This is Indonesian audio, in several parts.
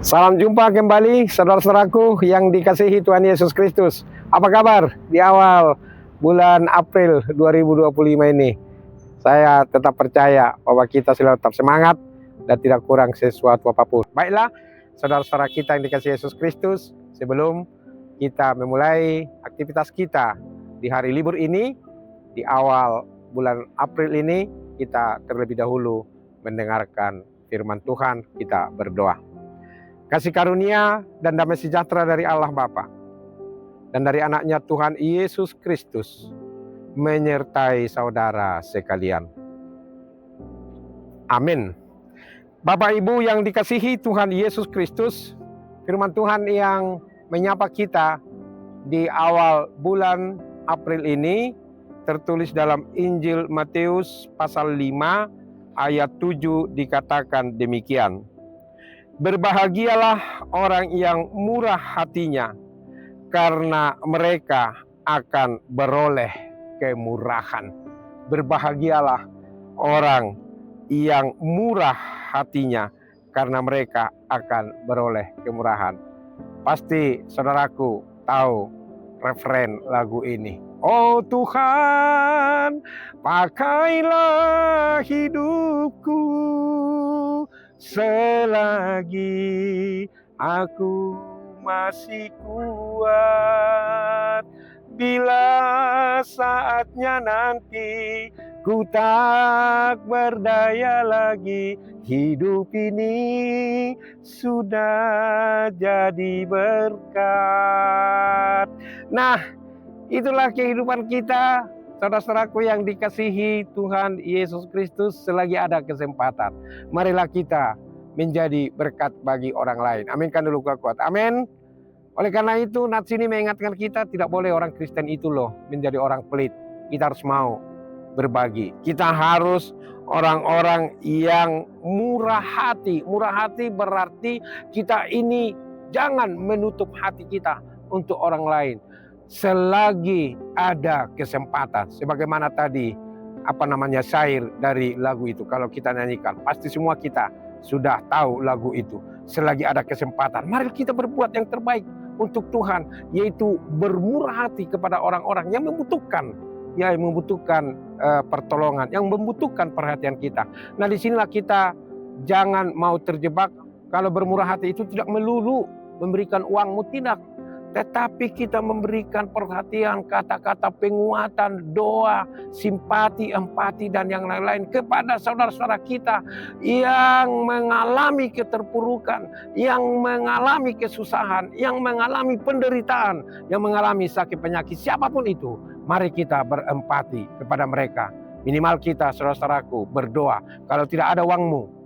Salam jumpa kembali saudara-saudaraku yang dikasihi Tuhan Yesus Kristus. Apa kabar di awal bulan April 2025 ini? Saya tetap percaya bahwa kita selalu tetap semangat dan tidak kurang sesuatu apapun. Baiklah, saudara-saudara kita yang dikasihi Yesus Kristus, sebelum kita memulai aktivitas kita di hari libur ini, di awal bulan April ini, kita terlebih dahulu mendengarkan firman Tuhan, kita berdoa. Kasih karunia dan damai sejahtera dari Allah Bapa dan dari anaknya Tuhan Yesus Kristus menyertai saudara sekalian. Amin. Bapak Ibu yang dikasihi Tuhan Yesus Kristus, firman Tuhan yang menyapa kita di awal bulan April ini tertulis dalam Injil Matius pasal 5 ayat 7 dikatakan demikian. Berbahagialah orang yang murah hatinya, karena mereka akan beroleh kemurahan. Berbahagialah orang yang murah hatinya, karena mereka akan beroleh kemurahan. Pasti saudaraku tahu referen lagu ini. Oh Tuhan, pakailah hidupku selagi aku masih kuat. Bila saatnya nanti ku tak berdaya lagi, hidup ini sudah jadi berkat. Nah, itulah kehidupan kita, saudara-saudaraku yang dikasihi Tuhan Yesus Kristus. Selagi ada kesempatan, marilah kita menjadi berkat bagi orang lain. Aminkan dulu kuat. Amin. Oleh karena itu, nats ini mengingatkan kita tidak boleh orang Kristen itu loh menjadi orang pelit. Kita harus mau berbagi. Kita harus orang-orang yang murah hati. Murah hati berarti kita ini jangan menutup hati kita untuk orang lain selagi ada kesempatan. Sebagaimana tadi syair dari lagu itu, kalau kita nyanyikan pasti semua kita sudah tahu lagu itu. Selagi ada kesempatan, mari kita berbuat yang terbaik untuk Tuhan, yaitu bermurah hati kepada orang-orang yang membutuhkan, pertolongan, yang membutuhkan perhatian kita. Nah, disinilah kita jangan mau terjebak. Kalau bermurah hati itu tidak melulu memberikan uangmu, tidak. Tetapi kita memberikan perhatian, kata-kata penguatan, doa, simpati, empati, dan yang lain-lain kepada saudara-saudara kita yang mengalami keterpurukan, yang mengalami kesusahan, yang mengalami penderitaan, yang mengalami sakit penyakit, siapapun itu. Mari kita berempati kepada mereka. Minimal kita, saudara-saudaraku, berdoa. Kalau tidak ada uangmu,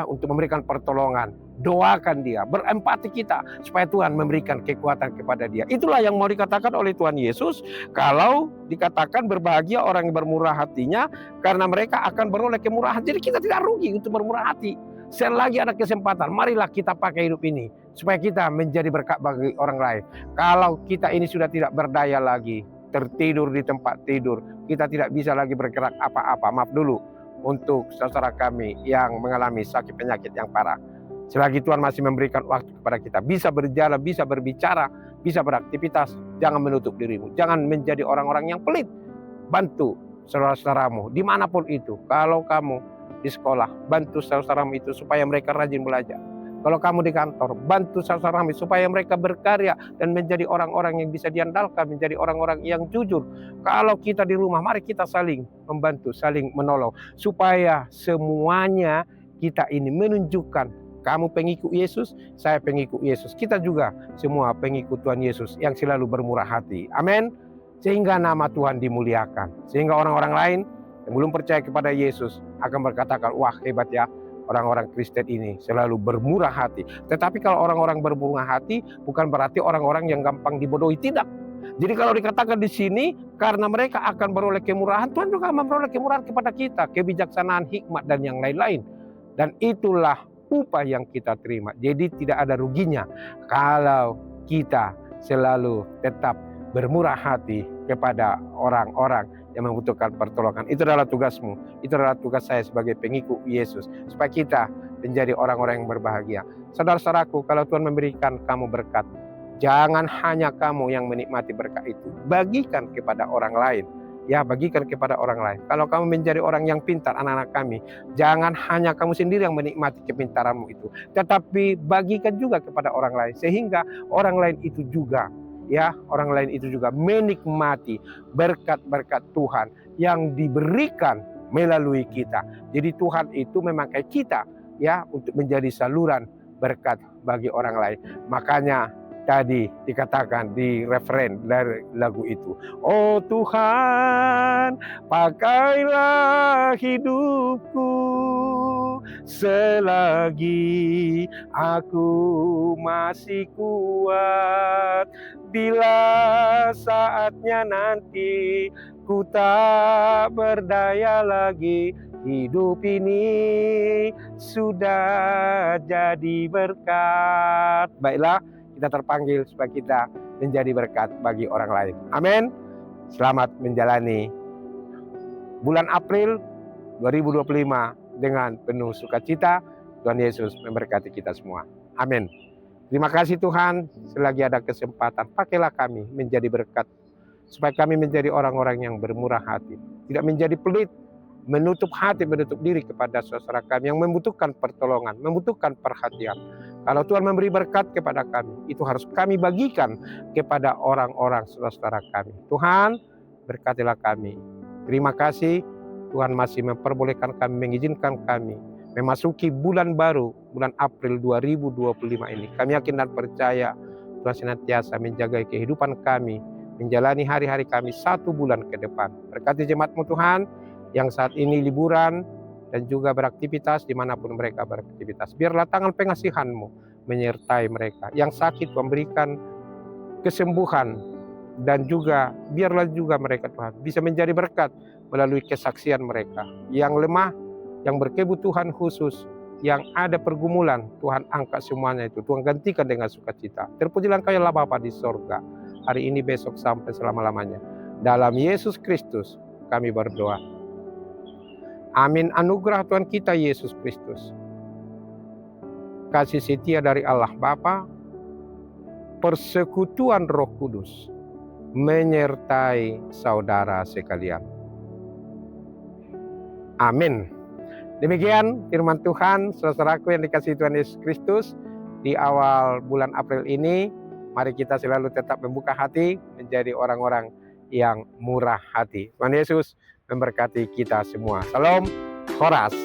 untuk memberikan pertolongan, doakan dia, berempati kita supaya Tuhan memberikan kekuatan kepada dia. Itulah yang mau dikatakan oleh Tuhan Yesus kalau dikatakan berbahagia orang yang bermurah hatinya, karena mereka akan beroleh kemurahan. Jadi kita tidak rugi untuk bermurah hati. Selagi ada kesempatan, marilah kita pakai hidup ini supaya kita menjadi berkat bagi orang lain. Kalau kita ini sudah tidak berdaya lagi, tertidur di tempat tidur, kita tidak bisa lagi bergerak apa-apa, maaf dulu untuk saudara kami yang mengalami sakit penyakit yang parah. Selagi Tuhan masih memberikan waktu kepada kita, bisa berjalan, bisa berbicara, bisa beraktivitas, jangan menutup dirimu. Jangan menjadi orang-orang yang pelit. Bantu saudara-saudaramu dimanapun itu. Kalau kamu di sekolah, bantu saudara-saudaramu itu supaya mereka rajin belajar. Kalau kamu di kantor, bantu saudara-saudaramu supaya mereka berkarya dan menjadi orang-orang yang bisa diandalkan, menjadi orang-orang yang jujur. Kalau kita di rumah, mari kita saling membantu, saling menolong, supaya semuanya kita ini menunjukkan kamu pengikut Yesus, saya pengikut Yesus. Kita juga semua pengikut Tuhan Yesus yang selalu bermurah hati. Amin. Sehingga nama Tuhan dimuliakan. Sehingga orang-orang lain yang belum percaya kepada Yesus akan berkatakan, wah hebat ya, orang-orang Kristen ini selalu bermurah hati. Tetapi kalau orang-orang bermurah hati bukan berarti orang-orang yang gampang dibodohi, tidak. Jadi kalau dikatakan di sini karena mereka akan beroleh kemurahan, Tuhan juga memperoleh kemurahan kepada kita, kebijaksanaan, hikmat, dan yang lain-lain. Dan itulah upah yang kita terima. Jadi tidak ada ruginya kalau kita selalu tetap bermurah hati kepada orang-orang yang membutuhkan pertolongan. Itu adalah tugasmu, itu adalah tugas saya sebagai pengikut Yesus, supaya kita menjadi orang-orang yang berbahagia. Saudara-saudaraku, kalau Tuhan memberikan kamu berkat, jangan hanya kamu yang menikmati berkat itu, bagikan kepada orang lain. Ya, bagikan kepada orang lain. Kalau kamu menjadi orang yang pintar, anak-anak kami, jangan hanya kamu sendiri yang menikmati kepintaranmu itu, tetapi bagikan juga kepada orang lain, sehingga orang lain itu juga, ya, orang lain itu juga menikmati berkat-berkat Tuhan yang diberikan melalui kita. Jadi Tuhan itu memakai kita, ya, untuk menjadi saluran berkat bagi orang lain. Makanya tadi dikatakan di referen dari lagu itu, oh Tuhan, pakailah hidupku selagi aku masih kuat. Bila saatnya nanti ku tak berdaya lagi, hidup ini sudah jadi berkat. Baiklah, kita terpanggil supaya kita menjadi berkat bagi orang lain. Amin. Selamat menjalani bulan April 2025 dengan penuh sukacita. Tuhan Yesus memberkati kita semua. Amin. Terima kasih Tuhan, selagi ada kesempatan, pakailah kami menjadi berkat, supaya kami menjadi orang-orang yang bermurah hati, tidak menjadi pelit, menutup hati, menutup diri kepada saudara kami yang membutuhkan pertolongan, membutuhkan perhatian. Kalau Tuhan memberi berkat kepada kami, itu harus kami bagikan kepada orang-orang saudara kami. Tuhan, berkatilah kami. Terima kasih, Tuhan masih memperbolehkan kami, mengizinkan kami memasuki bulan baru, bulan April 2025 ini. Kami yakin dan percaya Tuhan senantiasa menjaga kehidupan kami, menjalani hari-hari kami 1 bulan ke depan. Berkati jemaat-Mu Tuhan, yang saat ini liburan dan juga beraktivitas dimanapun mereka beraktivitas. Biarlah tangan pengasihan-Mu menyertai mereka. Yang sakit memberikan kesembuhan, dan juga biarlah juga mereka Tuhan bisa menjadi berkat melalui kesaksian mereka. Yang lemah, yang berkebutuhan khusus, yang ada pergumulan, Tuhan angkat semuanya itu. Tuhan gantikan dengan sukacita. Terpujilah Engkau ya Allah Bapa di sorga, hari ini, besok, sampai selama-lamanya. Dalam Yesus Kristus kami berdoa. Amin. Anugerah Tuhan kita Yesus Kristus, kasih setia dari Allah Bapa, persekutuan Roh Kudus menyertai saudara sekalian. Amin. Demikian firman Tuhan, saudaraku yang dikasihi Tuhan Yesus Kristus, di awal bulan April ini. Mari kita selalu tetap membuka hati, menjadi orang-orang yang murah hati. Tuhan Yesus memberkati kita semua. Salam, Khoras.